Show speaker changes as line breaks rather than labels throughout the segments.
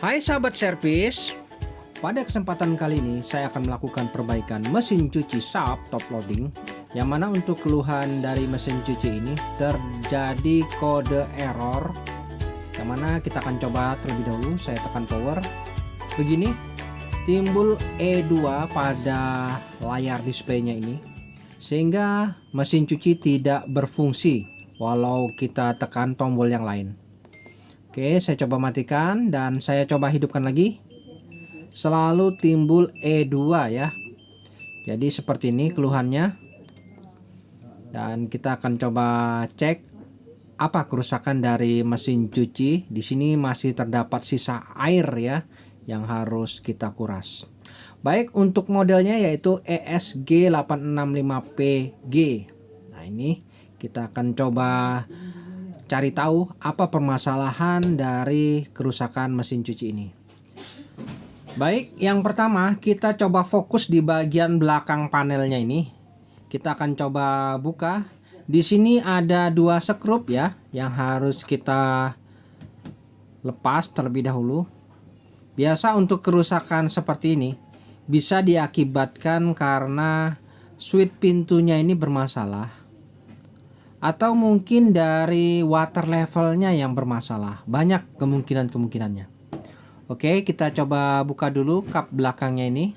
Hai sahabat servis, pada kesempatan kali ini saya akan melakukan perbaikan mesin cuci SAP top loading, yang mana untuk keluhan dari mesin cuci ini terjadi kode error, yang mana kita akan coba terlebih dahulu. Saya tekan power, begini timbul E2 pada layar displaynya ini, sehingga mesin cuci tidak berfungsi walau kita tekan tombol yang lain. Oke, saya coba matikan dan saya coba hidupkan lagi. Selalu timbul E2 ya. Jadi seperti ini keluhannya. Dan kita akan coba cek apa kerusakan dari mesin cuci. Di sini masih terdapat sisa air ya yang harus kita kuras. Baik, untuk modelnya yaitu ESG865PG. Nah, ini kita akan coba cari tahu apa permasalahan dari kerusakan mesin cuci ini. Baik, yang pertama kita coba fokus di bagian belakang panelnya ini. Kita akan coba buka. Di sini ada dua skrup ya yang harus kita lepas terlebih dahulu. Biasa untuk kerusakan seperti ini bisa diakibatkan karena switch pintunya ini bermasalah, atau mungkin dari water levelnya yang bermasalah. Banyak kemungkinannya. Oke, kita coba buka dulu kap belakangnya ini.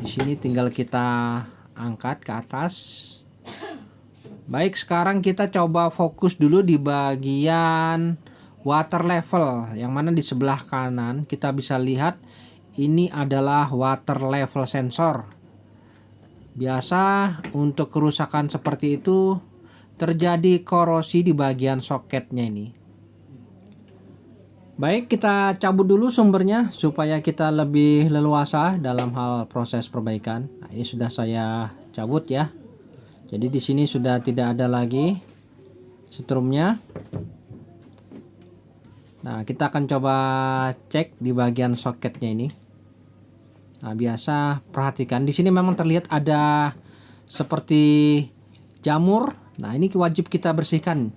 Di sini tinggal kita angkat ke atas. Baik, sekarang kita coba fokus dulu di bagian water level, yang mana di sebelah kanan kita bisa lihat ini adalah water level sensor. Biasa untuk kerusakan seperti itu terjadi korosi di bagian soketnya ini. Baik, kita cabut dulu sumbernya supaya kita lebih leluasa dalam hal proses perbaikan. Nah, ini sudah saya cabut ya. Jadi di sini sudah tidak ada lagi setrumnya. Nah, kita akan coba cek di bagian soketnya ini. Nah, biasa perhatikan di sini memang terlihat ada seperti jamur. Nah, ini wajib kita bersihkan.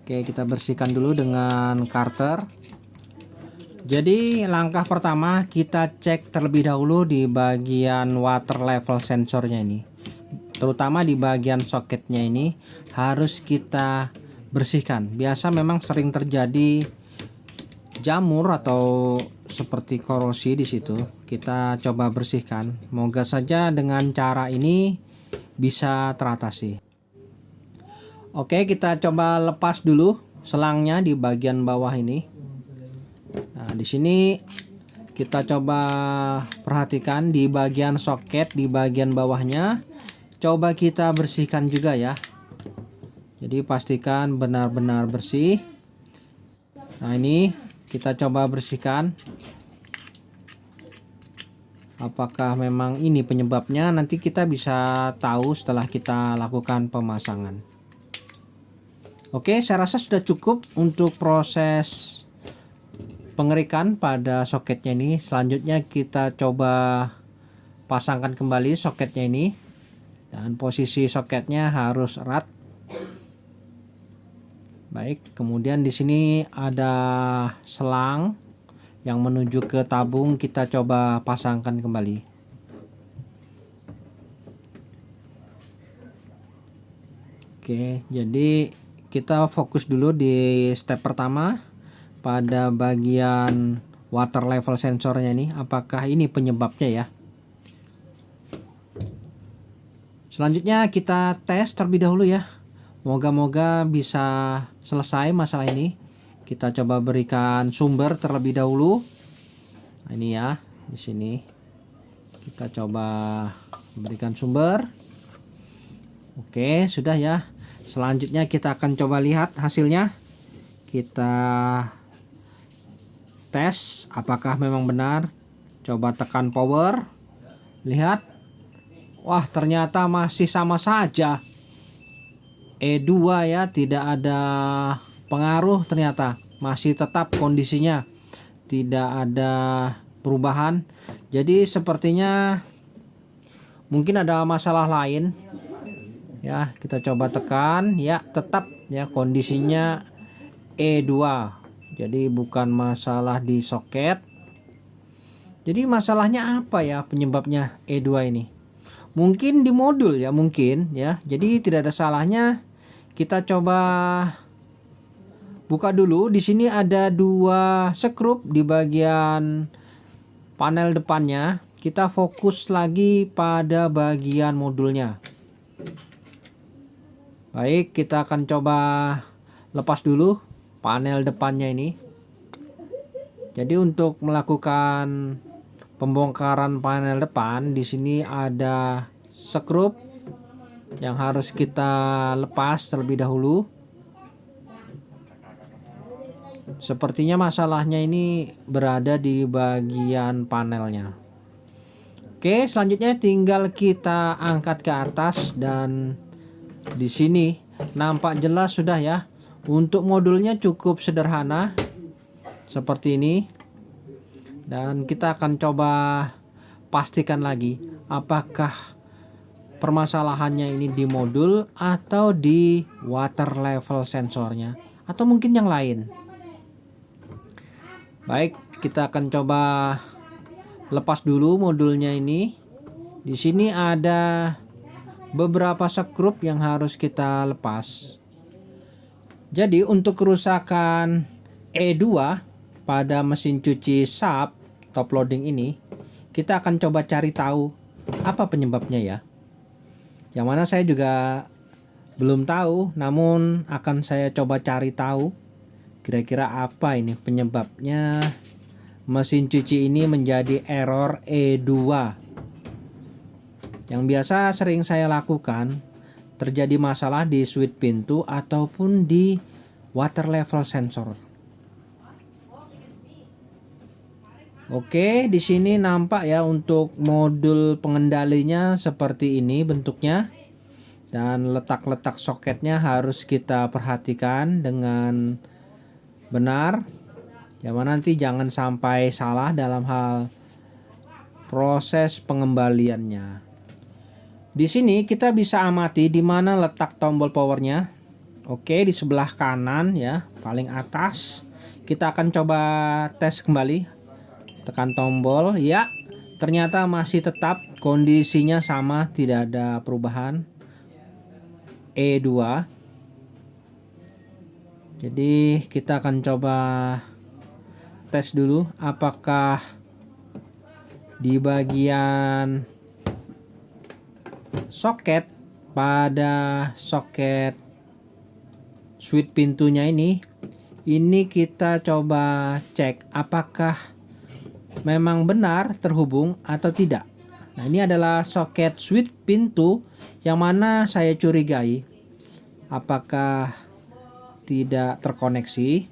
Oke, kita bersihkan dulu dengan karter. Jadi langkah pertama kita cek terlebih dahulu di bagian water level sensornya ini. Terutama di bagian soketnya ini harus kita bersihkan. Biasa memang sering terjadi jamur atau seperti korosi di situ. Kita coba bersihkan. Moga saja dengan cara ini bisa teratasi. Oke, kita coba lepas dulu selangnya di bagian bawah ini. Nah, di sini kita coba perhatikan di bagian soket di bagian bawahnya. Coba kita bersihkan juga ya. Jadi pastikan benar-benar bersih. Nah, ini kita coba bersihkan. Apakah memang ini penyebabnya? Nanti kita bisa tahu setelah kita lakukan pemasangan. Oke, saya rasa sudah cukup untuk proses pengerikan pada soketnya ini. Selanjutnya kita coba pasangkan kembali soketnya ini. Dan posisi soketnya harus erat. Baik, kemudian di sini ada selang yang menuju ke tabung. Kita coba pasangkan kembali. Oke, jadi kita fokus dulu di step pertama pada bagian water level sensornya ini. Apakah ini penyebabnya ya? Selanjutnya kita tes terlebih dahulu ya. Moga-moga bisa selesai masalah ini. Kita coba berikan sumber terlebih dahulu. Nah, ini ya, di sini kita coba berikan sumber. Oke, sudah ya. Selanjutnya kita akan coba lihat hasilnya. Kita tes apakah memang benar. Coba tekan power. Lihat. Wah, ternyata masih sama saja. E2 ya, tidak ada pengaruh ternyata. Masih tetap kondisinya. Tidak ada perubahan. Jadi sepertinya mungkin ada masalah lain. Ya, kita coba tekan ya, tetap ya kondisinya E2. Jadi bukan masalah di soket. Jadi masalahnya apa ya penyebabnya E2 ini? Mungkin di modul ya, mungkin ya. Jadi tidak ada salahnya kita coba buka dulu. Di sini ada 2 skrup di bagian panel depannya. Kita fokus lagi pada bagian modulnya. Baik, kita akan coba lepas dulu panel depannya ini. Jadi untuk melakukan pembongkaran panel depan, di sini ada skrup yang harus kita lepas terlebih dahulu. Sepertinya masalahnya ini berada di bagian panelnya. Oke, selanjutnya tinggal kita angkat ke atas dan di sini nampak jelas sudah ya. Untuk modulnya cukup sederhana seperti ini. Dan kita akan coba pastikan lagi apakah permasalahannya ini di modul atau di water level sensornya atau mungkin yang lain. Baik, kita akan coba lepas dulu modulnya ini. Di sini ada beberapa skrup yang harus kita lepas. Jadi untuk kerusakan E2 pada mesin cuci SAP top loading ini, kita akan coba cari tahu apa penyebabnya ya. Yang mana saya juga belum tahu, namun akan saya coba cari tahu kira-kira apa ini penyebabnya mesin cuci ini menjadi error E2. Yang biasa sering saya lakukan, terjadi masalah di switch pintu ataupun di water level sensor. Oke, di sini nampak ya untuk modul pengendalinya seperti ini bentuknya. Dan letak-letak soketnya harus kita perhatikan dengan benar. Yang nanti jangan sampai salah dalam hal proses pengembaliannya. Di sini kita bisa amati di mana letak tombol powernya. Oke, di sebelah kanan ya, paling atas. Kita akan coba tes kembali. Tekan tombol, ya, ternyata masih tetap kondisinya sama, tidak ada perubahan. E2. Jadi kita akan coba tes dulu apakah di bagian soket pada soket switch pintunya ini kita coba cek apakah memang benar terhubung atau tidak. Nah, ini adalah soket switch pintu yang mana saya curigai apakah tidak terkoneksi.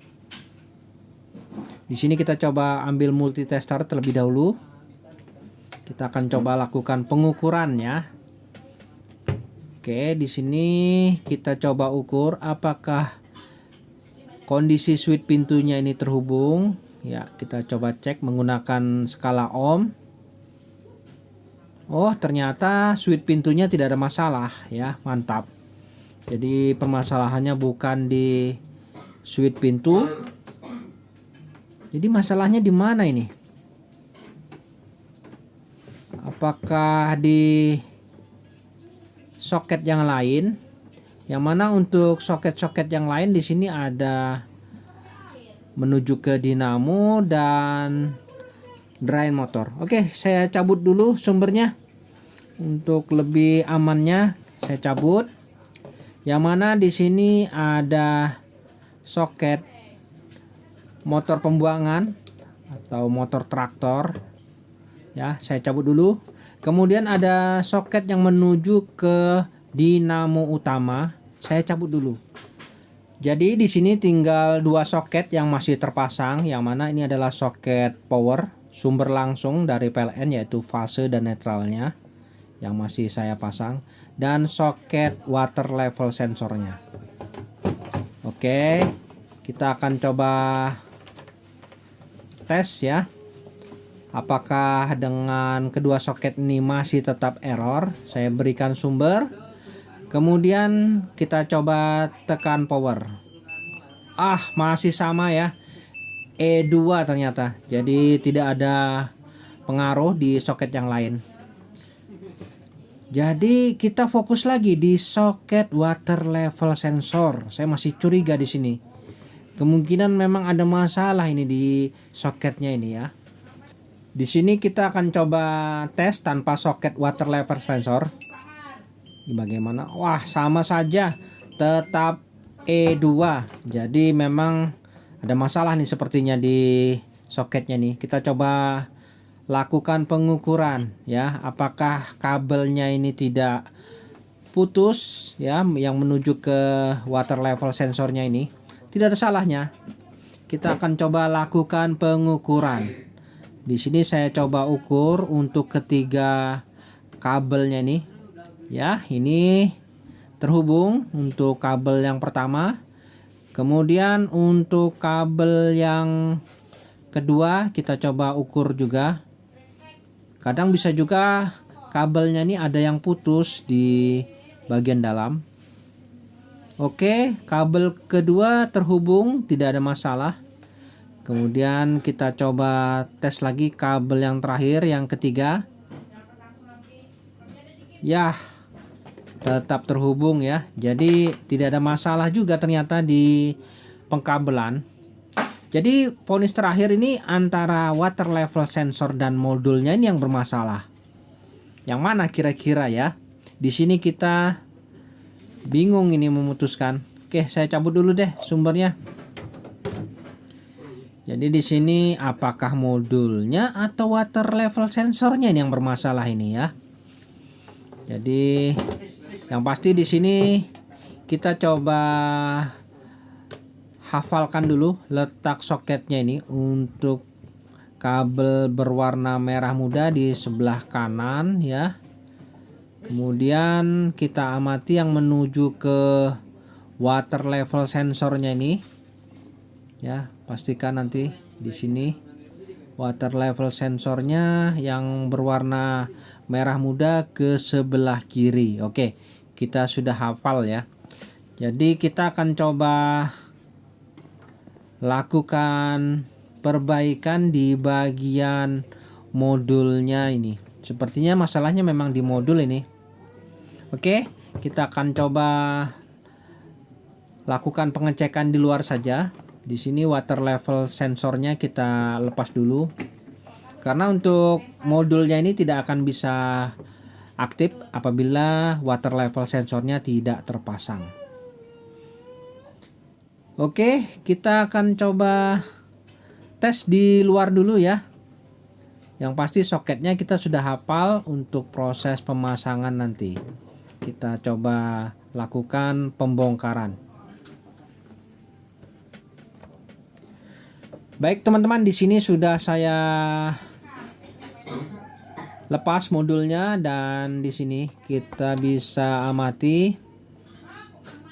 Di sini kita coba ambil multitester terlebih dahulu. Kita akan coba lakukan pengukurannya. Oke, di sini kita coba ukur apakah kondisi switch pintunya ini terhubung. Ya, kita coba cek menggunakan skala ohm. Oh, ternyata switch pintunya tidak ada masalah ya, mantap. Jadi permasalahannya bukan di switch pintu. Jadi masalahnya di mana ini? Apakah di soket yang lain? Yang mana untuk soket-soket yang lain di sini ada menuju ke dinamo dan drain motor. Oke, saya cabut dulu sumbernya. Untuk lebih amannya saya cabut. Yang mana di sini ada soket motor pembuangan atau motor traktor. Ya, saya cabut dulu. Kemudian ada soket yang menuju ke dinamo utama. Saya cabut dulu. Jadi di sini tinggal 2 soket yang masih terpasang, yang mana ini adalah soket power, sumber langsung dari PLN yaitu fase dan netralnya yang masih saya pasang, dan soket water level sensornya. Oke, kita akan coba tes ya. Apakah dengan kedua soket ini masih tetap error? Saya berikan sumber. Kemudian kita coba tekan power. Masih sama ya. E2 ternyata. Jadi tidak ada pengaruh di soket yang lain. Jadi kita fokus lagi di soket water level sensor. Saya masih curiga di sini. Kemungkinan memang ada masalah ini di soketnya ini ya. Di sini kita akan coba tes tanpa soket water level sensor. Bagaimana? Wah, sama saja. Tetap E2. Jadi memang ada masalah nih sepertinya di soketnya nih. Kita coba lakukan pengukuran ya, apakah kabelnya ini tidak putus ya yang menuju ke water level sensornya ini. Tidak ada salahnya. Kita akan coba lakukan pengukuran. Di sini saya coba ukur untuk ketiga kabelnya nih. Ya, ini terhubung untuk kabel yang pertama. Kemudian untuk kabel yang kedua kita coba ukur juga. Kadang bisa juga kabelnya ini ada yang putus di bagian dalam. Oke, kabel kedua terhubung, tidak ada masalah. Kemudian kita coba tes lagi kabel yang terakhir, yang ketiga. Ya, tetap terhubung ya. Jadi tidak ada masalah juga ternyata di pengkabelan. Jadi vonis terakhir ini antara water level sensor dan modulnya ini yang bermasalah. Yang mana kira-kira ya? Di sini kita bingung ini memutuskan. Oke, saya cabut dulu deh sumbernya. Jadi di sini apakah modulnya atau water level sensornya ini yang bermasalah ini ya? Jadi yang pasti di sini kita coba hafalkan dulu letak soketnya ini. Untuk kabel berwarna merah muda di sebelah kanan ya. Kemudian kita amati yang menuju ke water level sensornya ini. Ya, pastikan nanti di sini water level sensornya yang berwarna merah muda ke sebelah kiri. Oke, kita sudah hafal ya. Jadi kita akan coba lakukan perbaikan di bagian modulnya ini. Sepertinya masalahnya memang di modul ini. Oke, kita akan coba lakukan pengecekan di luar saja. Di sini water level sensornya kita lepas dulu. Karena untuk modulnya ini tidak akan bisa aktif apabila water level sensornya tidak terpasang. Oke, kita akan coba tes di luar dulu ya. Yang pasti soketnya kita sudah hafal. Untuk proses pemasangan nanti kita coba lakukan pembongkaran. Baik teman-teman, di sini sudah saya lepas modulnya dan di sini kita bisa amati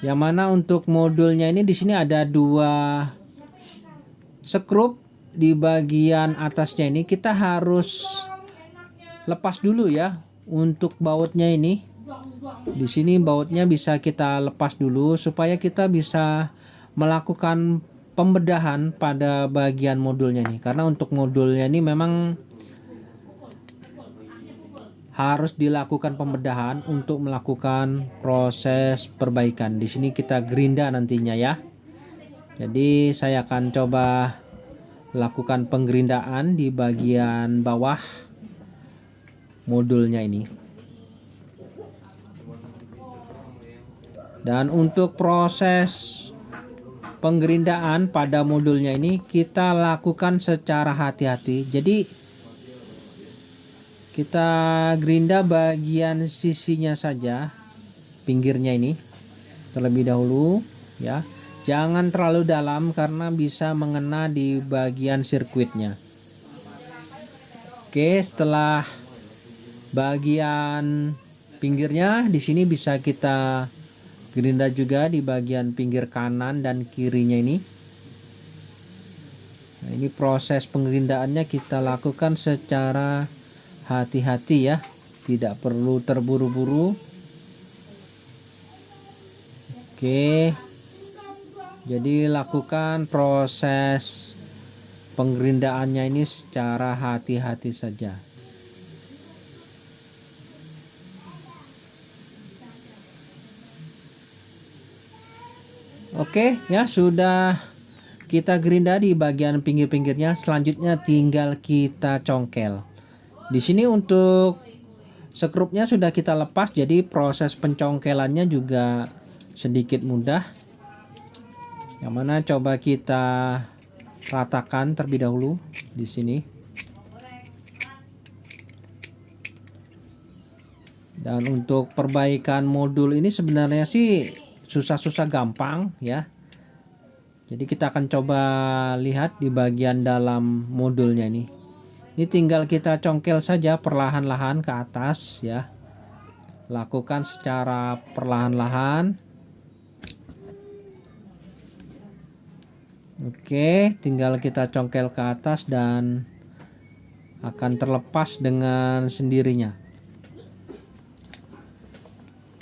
yang mana untuk modulnya ini di sini ada dua skrup di bagian atasnya ini. Kita harus lepas dulu ya untuk bautnya ini. Di sini bautnya bisa kita lepas dulu supaya kita bisa melakukan pembedahan pada bagian modulnya ini. Karena untuk modulnya ini memang harus dilakukan pembedahan untuk melakukan proses perbaikan. Di sini kita gerinda nantinya ya. Jadi saya akan coba lakukan penggerindaan di bagian bawah modulnya ini. Dan untuk proses penggerindaan pada modulnya ini kita lakukan secara hati-hati. Jadi kita gerinda bagian sisinya saja, pinggirnya ini terlebih dahulu ya. Jangan terlalu dalam karena bisa mengena di bagian sirkuitnya. Oke, setelah bagian pinggirnya di sini bisa kita gerinda juga di bagian pinggir kanan dan kirinya ini. Nah, ini proses pengerindaannya kita lakukan secara hati-hati ya, tidak perlu terburu-buru. Oke, jadi lakukan proses penggerindaannya ini secara hati-hati saja. Oke ya, sudah kita gerinda di bagian pinggir-pinggirnya. Selanjutnya tinggal kita congkel. Di sini untuk skrupnya sudah kita lepas, jadi proses pencongkelannya juga sedikit mudah. Yang mana coba kita ratakan terlebih dahulu di sini. Dan untuk perbaikan modul ini sebenarnya sih susah-susah gampang ya. Jadi kita akan coba lihat di bagian dalam modulnya ini. Ini tinggal kita congkel saja perlahan-lahan ke atas ya. Lakukan secara perlahan-lahan. Oke, tinggal kita congkel ke atas dan akan terlepas dengan sendirinya.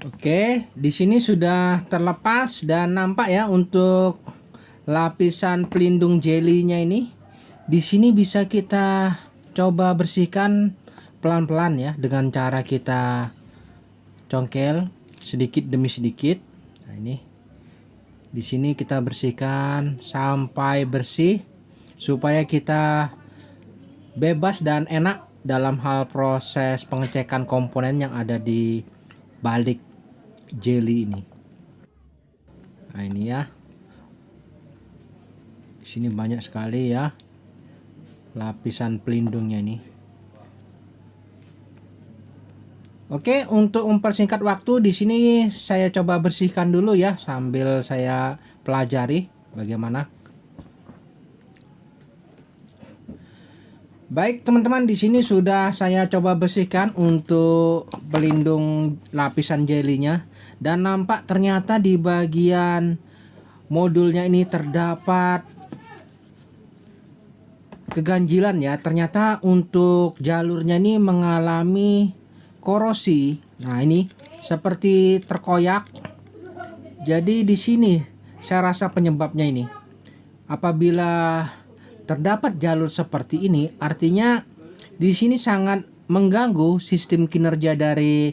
Oke, di sini sudah terlepas dan nampak ya untuk lapisan pelindung jelinya ini. Di sini bisa kita coba bersihkan pelan-pelan ya dengan cara kita congkel sedikit demi sedikit. Nah, ini. Di sini kita bersihkan sampai bersih supaya kita bebas dan enak dalam hal proses pengecekan komponen yang ada di balik jeli ini. Nah, ini ya. Di sini banyak sekali ya lapisan pelindungnya ini. Oke, untuk mempersingkat waktu di sini saya coba bersihkan dulu ya sambil saya pelajari bagaimana. Baik teman-teman, di sini sudah saya coba bersihkan untuk pelindung lapisan jelinya. Dan nampak ternyata di bagian modulnya ini terdapat keganjilan ya. Ternyata untuk jalurnya ini mengalami korosi. Nah, ini seperti terkoyak. Jadi di sini saya rasa penyebabnya ini. Apabila terdapat jalur seperti ini, artinya di sini sangat mengganggu sistem kinerja dari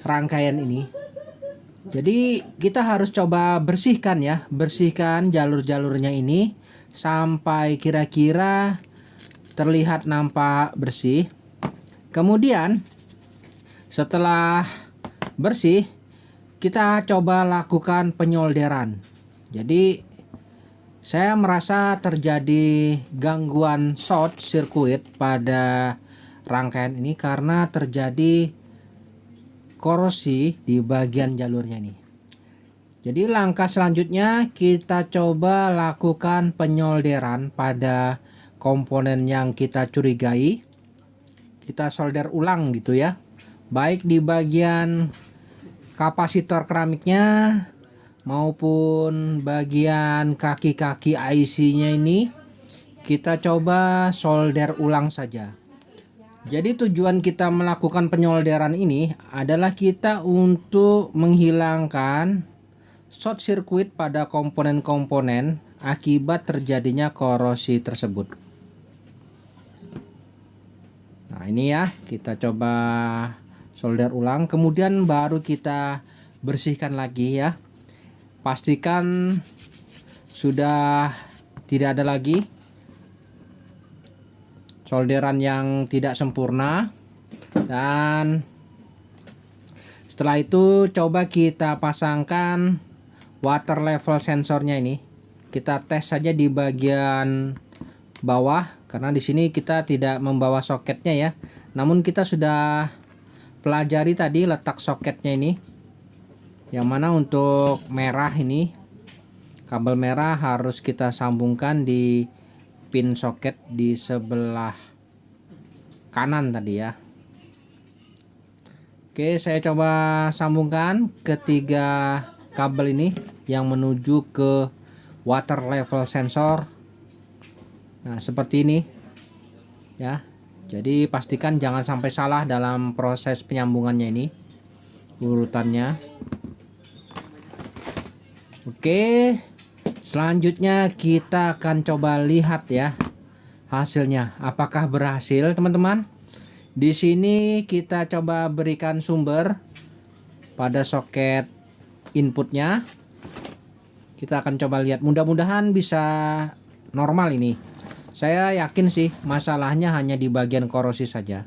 rangkaian ini. Jadi kita harus coba bersihkan ya, bersihkan jalur-jalurnya ini sampai kira-kira terlihat nampak bersih. Kemudian setelah bersih, kita coba lakukan penyolderan. Jadi saya merasa terjadi gangguan short circuit pada rangkaian ini karena terjadi korosi di bagian jalurnya ini. Jadi langkah selanjutnya kita coba lakukan penyolderan pada komponen yang kita curigai. Kita solder ulang gitu ya. Baik di bagian kapasitor keramiknya maupun bagian kaki-kaki IC-nya ini kita coba solder ulang saja. Jadi tujuan kita melakukan penyolderan ini adalah kita untuk menghilangkan short circuit pada komponen-komponen akibat terjadinya korosi tersebut. Nah, ini ya, kita coba solder ulang, kemudian baru kita bersihkan lagi ya. Pastikan sudah tidak ada lagi solderan yang tidak sempurna. Dan setelah itu coba kita pasangkan water level sensornya ini. Kita tes saja di bagian bawah karena di sini kita tidak membawa soketnya ya. Namun kita sudah pelajari tadi letak soketnya ini. Yang mana untuk merah ini, kabel merah harus kita sambungkan di pin soket di sebelah kanan tadi ya. Oke, saya coba sambungkan ketiga kabel ini yang menuju ke water level sensor. Nah, seperti ini ya. Jadi pastikan jangan sampai salah dalam proses penyambungannya ini, urutannya. Oke, Selanjutnya kita akan coba lihat ya hasilnya. Apakah berhasil, teman-teman? Di sini kita coba berikan sumber pada soket inputnya. Kita akan coba lihat, mudah-mudahan bisa normal ini. Saya yakin sih masalahnya hanya di bagian korosi saja.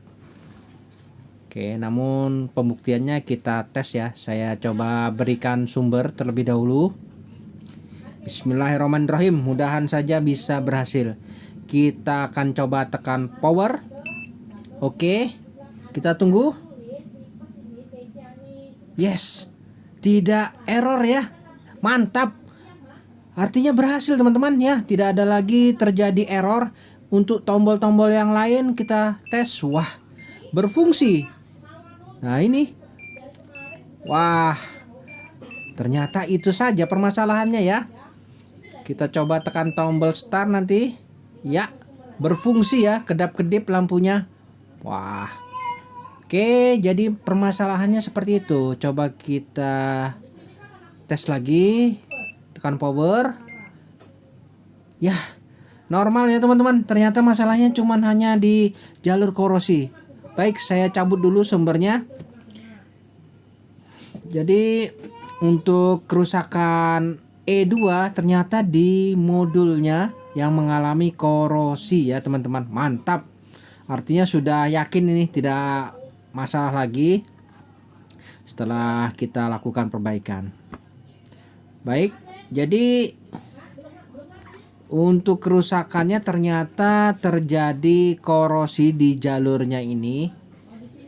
Oke, namun pembuktiannya kita tes ya. Saya coba berikan sumber terlebih dahulu. Bismillahirrahmanirrahim. Mudahan saja bisa berhasil. Kita akan coba tekan power. Oke, kita tunggu. Yes, tidak error ya. Mantap. Artinya berhasil, teman-teman ya. Tidak ada lagi terjadi error. Untuk tombol-tombol yang lain kita tes. Wah, berfungsi. Nah ini, wah, ternyata itu saja permasalahannya ya. Kita coba tekan tombol start nanti. Ya, berfungsi ya, kedap-kedip lampunya. Wah, oke, jadi permasalahannya seperti itu. Coba kita tes lagi. Tekan power. Ya, normal ya teman-teman. Ternyata masalahnya cuman hanya di jalur korosi. Baik, saya cabut dulu sumbernya. Jadi untuk kerusakan E2 ternyata di modulnya yang mengalami korosi ya teman-teman. Mantap. Artinya sudah yakin ini tidak masalah lagi setelah kita lakukan perbaikan. Baik, jadi untuk kerusakannya ternyata terjadi korosi di jalurnya ini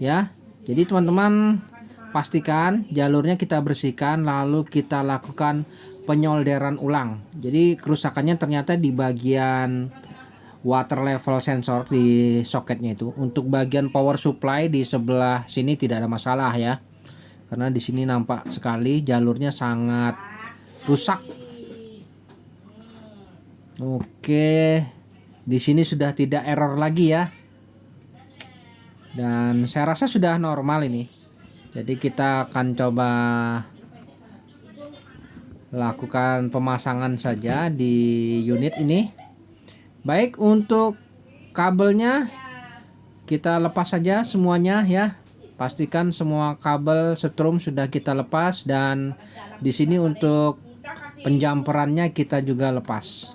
ya. Jadi teman-teman pastikan jalurnya kita bersihkan, lalu kita lakukan penyolderan ulang. Jadi kerusakannya ternyata di bagian water level sensor di soketnya itu. Untuk bagian power supply di sebelah sini tidak ada masalah ya. Karena di sini nampak sekali jalurnya sangat rusak. Oke, di sini sudah tidak error lagi ya. Dan saya rasa sudah normal ini. Jadi kita akan coba lakukan pemasangan saja di unit ini. Baik, untuk kabelnya kita lepas saja semuanya ya. Pastikan semua kabel setrum sudah kita lepas, dan di sini untuk penjamperannya kita juga lepas.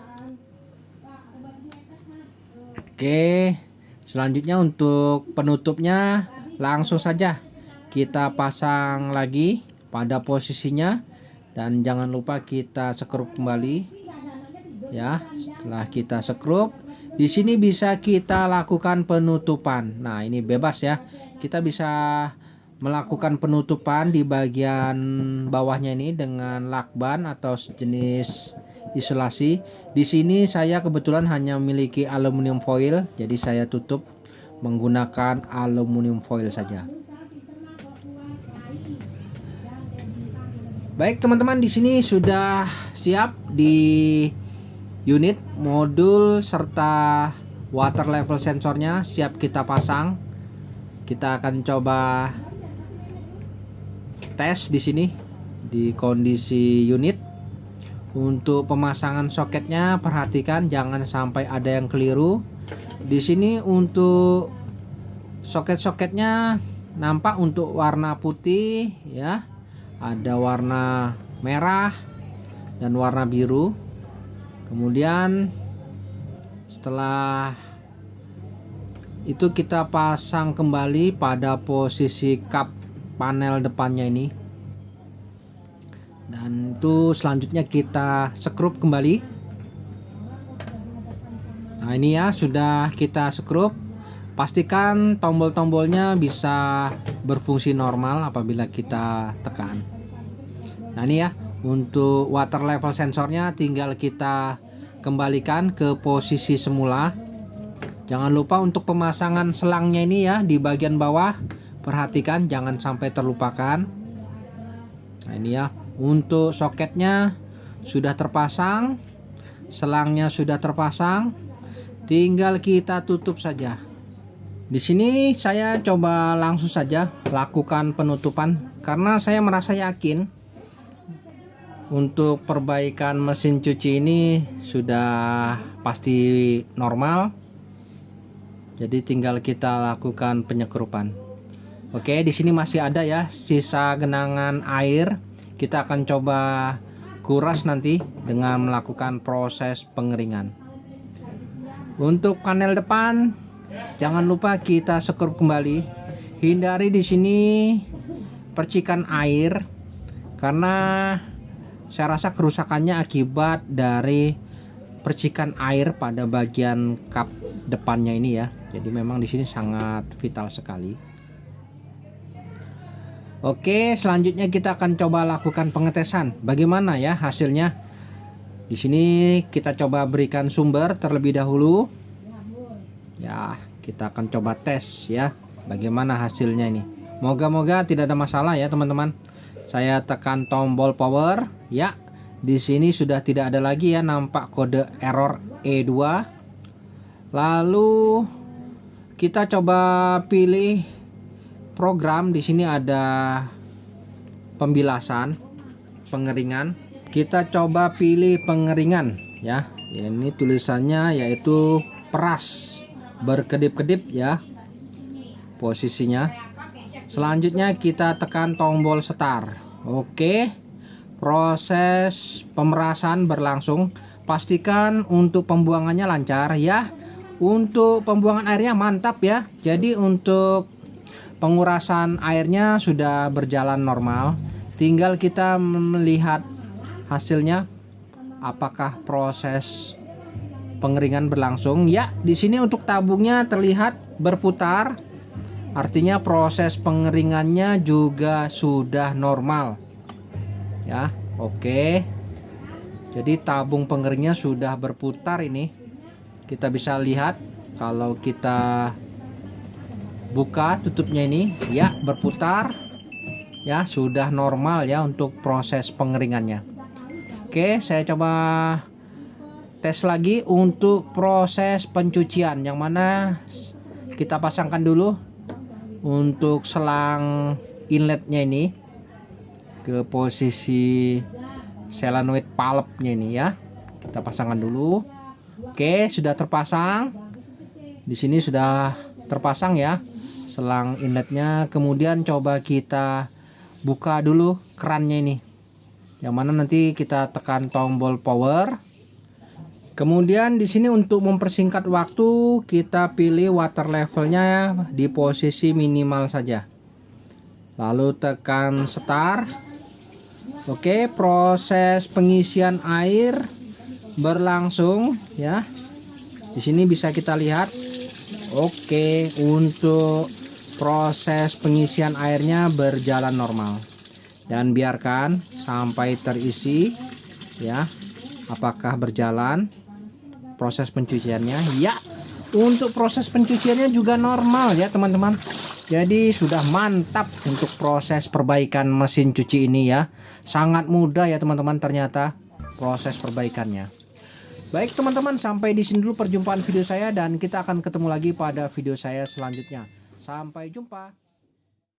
Oke, selanjutnya untuk penutupnya langsung saja kita pasang lagi pada posisinya, dan jangan lupa kita sekrup kembali ya. Setelah kita sekrup, di sini bisa kita lakukan penutupan. Nah, ini bebas ya. Kita bisa melakukan penutupan di bagian bawahnya ini dengan lakban atau jenis isolasi. Di sini saya kebetulan hanya memiliki aluminium foil, jadi saya tutup menggunakan aluminium foil saja. Baik teman-teman, di sini sudah siap di unit, modul serta water level sensornya siap kita pasang. Kita akan coba tes di sini di kondisi unit. Untuk pemasangan soketnya perhatikan jangan sampai ada yang keliru. Di sini untuk soket-soketnya nampak untuk warna putih ya. Ada warna merah dan warna biru. Kemudian setelah itu kita pasang kembali pada posisi kap panel depannya ini. Dan itu selanjutnya kita sekrup kembali. Nah ini ya, sudah kita sekrup. Pastikan tombol-tombolnya bisa berfungsi normal apabila kita tekan. Nah ini ya, untuk water level sensornya tinggal kita kembalikan ke posisi semula. Jangan lupa untuk pemasangan selangnya ini ya, di bagian bawah. Perhatikan jangan sampai terlupakan. Nah ini ya, untuk soketnya sudah terpasang, selangnya sudah terpasang, tinggal kita tutup saja. Di sini saya coba langsung saja lakukan penutupan karena saya merasa yakin Untuk perbaikan mesin cuci ini sudah pasti normal. Jadi tinggal kita lakukan penyekrupan. Oke, di sini masih ada ya sisa genangan air. Kita akan coba kuras nanti dengan melakukan proses pengeringan. Untuk panel depan, jangan lupa kita sekrup kembali. Hindari di sini percikan air karena saya rasa kerusakannya akibat dari percikan air pada bagian kap depannya ini ya. Jadi memang di sini sangat vital sekali. Oke, selanjutnya kita akan coba lakukan pengetesan. Bagaimana ya hasilnya? Di sini kita coba berikan sumber terlebih dahulu. Ya, kita akan coba tes ya. Bagaimana hasilnya ini? Moga-moga tidak ada masalah ya, teman-teman. Saya tekan tombol power. Ya, di sini sudah tidak ada lagi ya nampak kode error E2. Lalu kita coba pilih program. Di sini ada pembilasan, pengeringan. Kita coba pilih pengeringan ya. Ini tulisannya yaitu peras berkedip-kedip ya posisinya. Selanjutnya kita tekan tombol start. Oke, proses pemerasan berlangsung. Pastikan untuk pembuangannya lancar ya. Untuk pembuangan airnya mantap ya. Jadi untuk pengurasan airnya sudah berjalan normal. Tinggal kita melihat hasilnya apakah proses pengeringan berlangsung. Ya, di sini untuk tabungnya terlihat berputar. Artinya proses pengeringannya juga sudah normal. Ya, oke. Jadi tabung pengeringnya sudah berputar ini. Kita bisa lihat kalau kita buka tutupnya ini ya berputar. Ya, sudah normal ya untuk proses pengeringannya. Oke, saya coba tes lagi untuk proses pencucian, yang mana kita pasangkan dulu untuk selang inletnya ini ke posisi solenoid valve-nya ini ya. Kita pasangkan dulu. Oke, sudah terpasang. Di sini sudah terpasang ya selang inletnya. Kemudian coba kita buka dulu kerannya ini. Yang mana nanti kita tekan tombol power. Kemudian di sini untuk mempersingkat waktu kita pilih water levelnya di posisi minimal saja. Lalu tekan start. Oke, proses pengisian air berlangsung ya. Di sini bisa kita lihat. Oke, untuk proses pengisian airnya berjalan normal. Dan biarkan sampai terisi ya. Apakah berjalan proses pencuciannya? Ya, untuk proses pencuciannya juga normal ya teman-teman. Jadi sudah mantap untuk proses perbaikan mesin cuci ini ya. Sangat mudah ya teman-teman ternyata proses perbaikannya. Baik teman-teman, sampai di sini dulu perjumpaan video saya dan kita akan ketemu lagi pada video saya selanjutnya. Sampai jumpa.